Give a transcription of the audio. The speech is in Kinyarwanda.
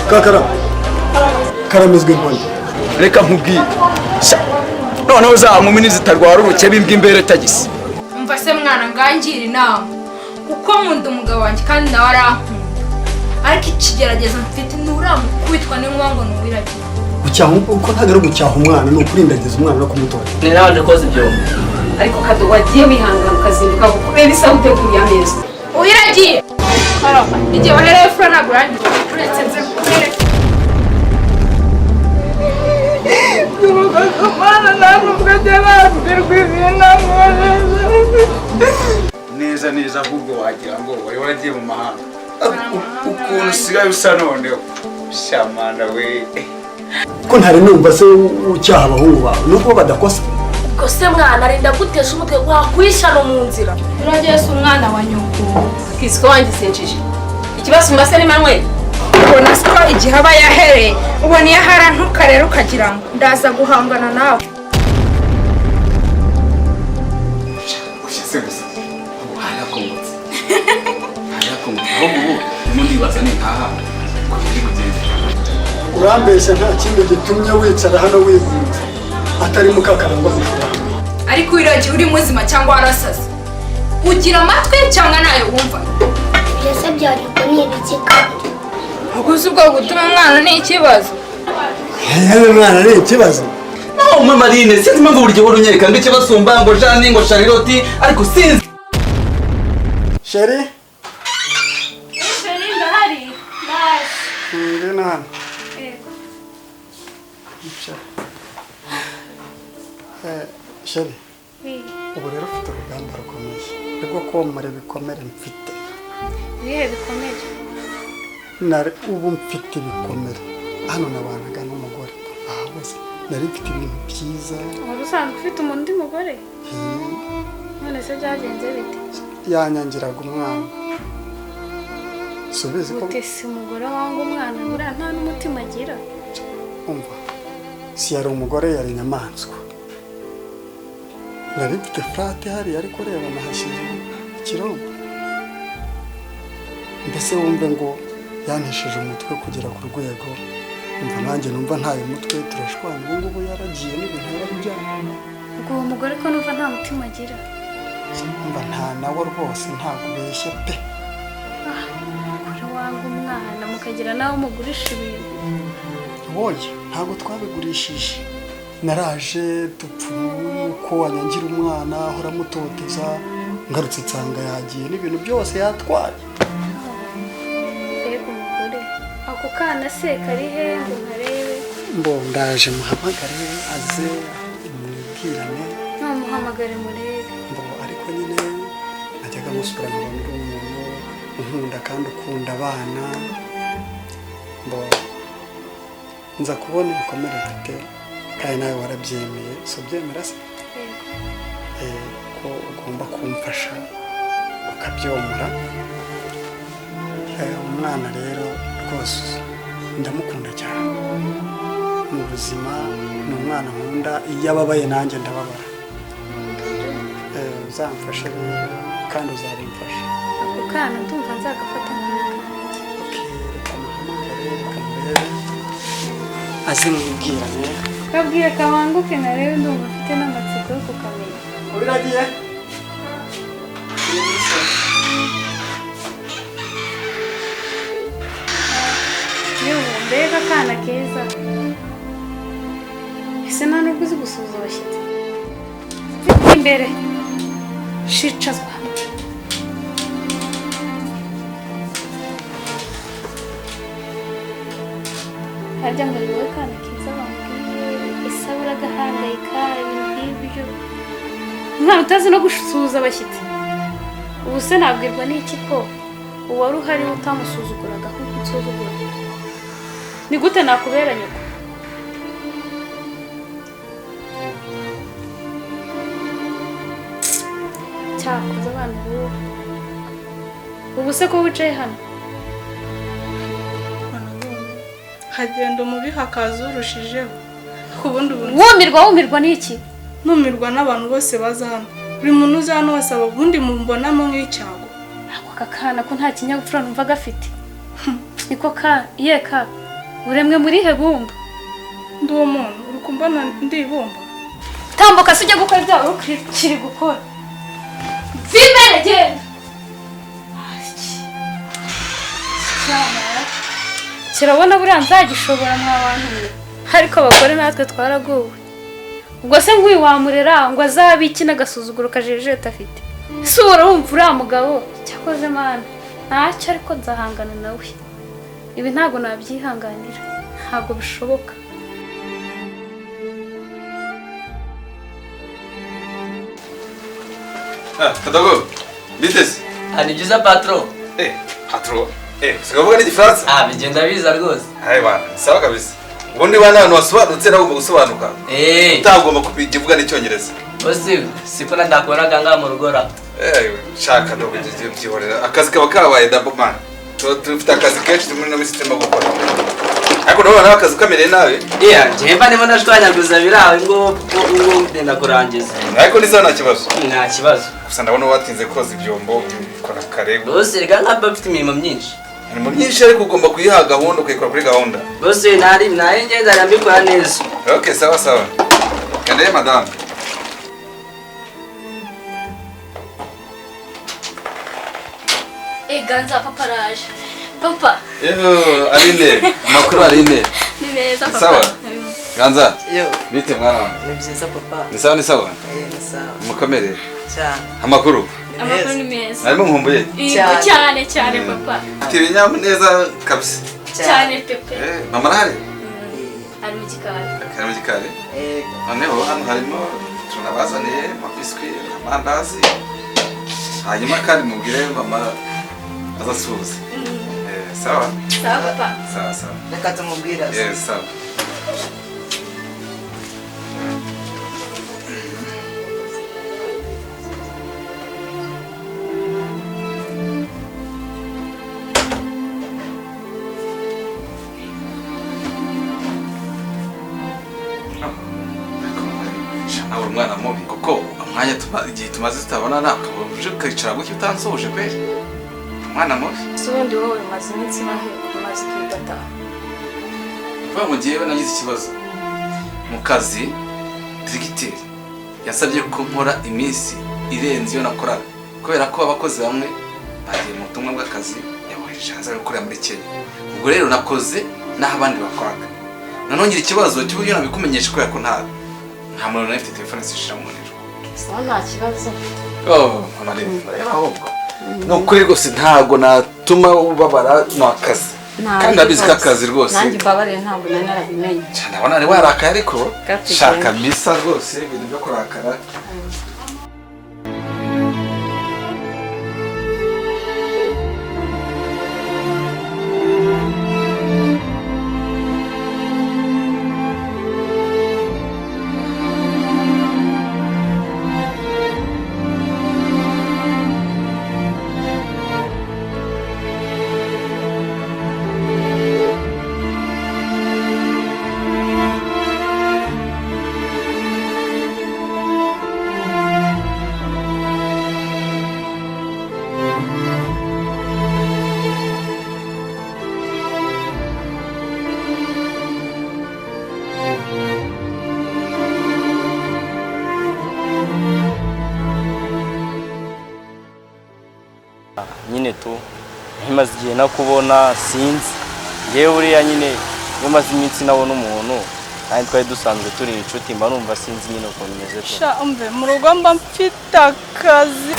kakara karamizwe nkoni reka nkubwiye noneho uzamumini zitarwara uruke bimbwa imbere tagisi umva se mwana ngangira inama kuko nkunda umugabo wanjye kandi nawe arankunda ariko ikigeragezo mfite nuramukubitwa n'inkuba ngo nuwiragiye gucyaha uko ntagara gucyaha umwana no kurindagiza umwana no kumutora neraje koze byo ariko kado wagiye wihangana ukazinduka kuko bebe isa uteguye ameza uwiragiye igihe wahereye fura nagurangiye uretse nze kurere neza ahubwo wagira ngo wari waragiye mu mahanga ukuntu usigaye usa noneho shamana we ko ntari numva se ucyaha abahungu bawe nuko badakosa ubwo se mwana arinda gutesha umutwe wakwisha no mu nzira uragiye se umwana wa nyoko kisiko wangisenjije ikibazo mbase ni Manuel ubona siko igihe aba yahereye ubona iyo ahara ntukarere ukagira ngo ndaza guhangana nawe ushyize gusa harakomotse ahubwo ubu ndibaza ni ntaha kugira ugende urambeshya nta kindi gitumye wicara hano wigunze atari mukakarangwa gushora ariko wiragiye uri muzima cyangwa warasaze ugira amatwi cyangwa nayo wumva byose byariko ni ibikika uguze ubwo gutuma umwana ni ikibazo yewe mwana ni ikibazo no mama Marine sinzi impamvu buri gihe urunyereka ngo ikibasumba ngo Jane ngo Charlotte ariko sinzi Sheri Sheri ndahari ndi nani Sheri ubu rero ufite urugamba rukomeye rwo komora ibikomere mfite ibihe bikomeye ubu mfite ibikomere hano nabanaga n'umugore aha bose nari mfite ibintu byiza wari usanzwe ufite undi mugore none se byagenze bite yanyangiraga umwana subize ko utese umugore wanga umwana buriya nta n'umutima agira umva si yari umugore yari inyamaswa nari mfite frate hari ariko reba nahashyize ikirombe mbese wumve ngo yantesheje umutwe kugera ku rwego umva nanjye numva ntayo umutwe turashwana ubu ngubu yaragiye n'ibintu yarabijyana ubwo uwo mugore ko numva nta mutima agira umva nta nawe rwose ntabwo ubeshye pe umugore wanga umwana mukagira nawe umugurisha ibintu woye ntabwo twabigurishije naraje dupfa uko wanyangira umwana ahora amutoteza ngarutse nsanga yagiye n'ibintu byose yatwaye mbega umugore ako kana se kari he ngo nkarebe mbo ndaje muhamagare aze mubwirane numuhamagare murebe mbo ariko nyine najyaga musura nkabona uri umuntu unkunda kandi ukunda abana mbo nza kubona ibikomere mfite kandi nawe warabyemeye si ubyemera se ko ugomba kumfasha ukabyomora umwana rero rwose ndamukunda cyane mu buzima ni umwana nkunda iyo ababaye nanjye ndababara uzamfashe rero kandi uzabimfasha ako kana ndumva nzagafata reka muhamagare reka murebe aze mwibwirane kabwiye kabanguke narebe ndumva mfite n'amatsiko yo kukamenya ubiragiye mbega akana keza ese nta nubwo uzi gusuhuza abashyitsi imbere shicazwa harya ngo ni wowe kana keza bambwiye ese abura agahangayika ibintu nk'ibyo umwana utazi no gusuhuza abashyitsi ubu se nabwirwa n'iki ko uwari uhari utamusuzuguraga nk'uko unsuzugura ni gute nakubera nyoko cyakoze abana ubu se ko wicaye hano hagenda umubi hakaza urushijeho ubundi wumirwa n'iki numirwa n'abantu bose baza hano buri muntu uza hano wese aba ubundi mumbonamo nk'icyago ako kakana ko nta kinyabupfura numva gafite niko ka ye ka uremwe muri he bumba? ndi uwo muntu uri kumbona ndi ibumba. Tambuka se ujya gukora ibyawe ukiri gukora. Vimere genda. Kirabona buriya nzagishobora mwa bantu mwe. Ariko abagore natwe twaraguwe. Ubwo se nguyu wamurera ngo azabe iki n'agasuzuguro kajejeta afite. Se urumva uriya mugabo cyakoze mana. Ntacyo ariko nzahangana nawe. Ibi ntabwo nabyihanganira. Ntabwo bishoboka. Kadogo, biteze? Ni byiza patron. Patron? Usigavuga n'igifaransa? Bigenda biza rwose. Bana, sawa kabisa. Ubundi bana abantu basobanutse nabo gusobanuka. Utagomba kubivuga n'icyongereza. Bose siko nadakoraga nga mu rugora. Shaka no kugihorera. Akazi kaba kabaye double man. Tufite akazi kenshi muri no misitema gukora. Ariko nawe akazi kamereye nawe. Jemba ndimo ndashwanyaguza birawe ngo ndenda kurangiza. Ariko ni sana kibazo. Nta kibazo. Gusa ndabona watinze koza ibyombo ukora kare. Bose rega nkaba mfite imirimo myinshi. Imirimo myinshi ariko ugomba kuyiha gahunda ukayikora kuri gahunda. Bose nari ngenda ndambikora neza. Okay, sawa sawa. Kande madame. Ganza paparaje. Papa. Aline, makuru Aline. Ni neza papa. Sawa. Ganza. Bite mwana? Ni byiza papa. Ni sawa ni sawa. Ni sawa. Mukomere. Cyane. Amakuru ni meza. Narimo nkumbuye. Cyane papa. Tibinyamu neza kabisa. Cyane pepe. Mama arahari? Ari mu gikari. Ari mu gikari? Noneho hano harimo tunabazaniye amabiswi, amandazi. Hanyuma kandi mubwire mama azasuhuza. Sawa? Sawa papa. Sawa. Reka tumubwira. Sawa. Umwana mubi kuko umwanya igihe tumaze tutabona nakabuje ukicara gutya utansoje kweli. Umwana mubi. Ubundi wowe maze iminsi nahe kumaze kwidata. Vuba mu gihe nagize ikibazo mu kazi, diregiteri yasabye ko nkora iminsi irenze iyo nakoraga kubera ko abakozi bamwe bagiye mu butumwa bw'akazi yabohereje hanze gukorera muri Kenya. Ubwo rero nakoze naho abandi bakoraga. Nanongera ikibazo cy'uburyo nabikumenyesha kubera ko nta muntu nafite telefone zishira mu muriro. Sawa nta kibazo. Ahubwo no kuri rwose ntago natuma ubabara n'akazi. Kandi abizi kakazi rwose. Nanjye babarire ntabwo nari narabimenye. Cyane abona ari warakaye ariko shaka misa rwose ibintu byo kurakara. nyine tu ntimaze igihe nakubona sinzi ngewe buriya nyine iyo maze iminsi nabona umuntu kandi twari dusanzwe turi inshuti mba numva sinzi nyine ukuntu meze tu Sha umve mu rugo mba mfite akazi.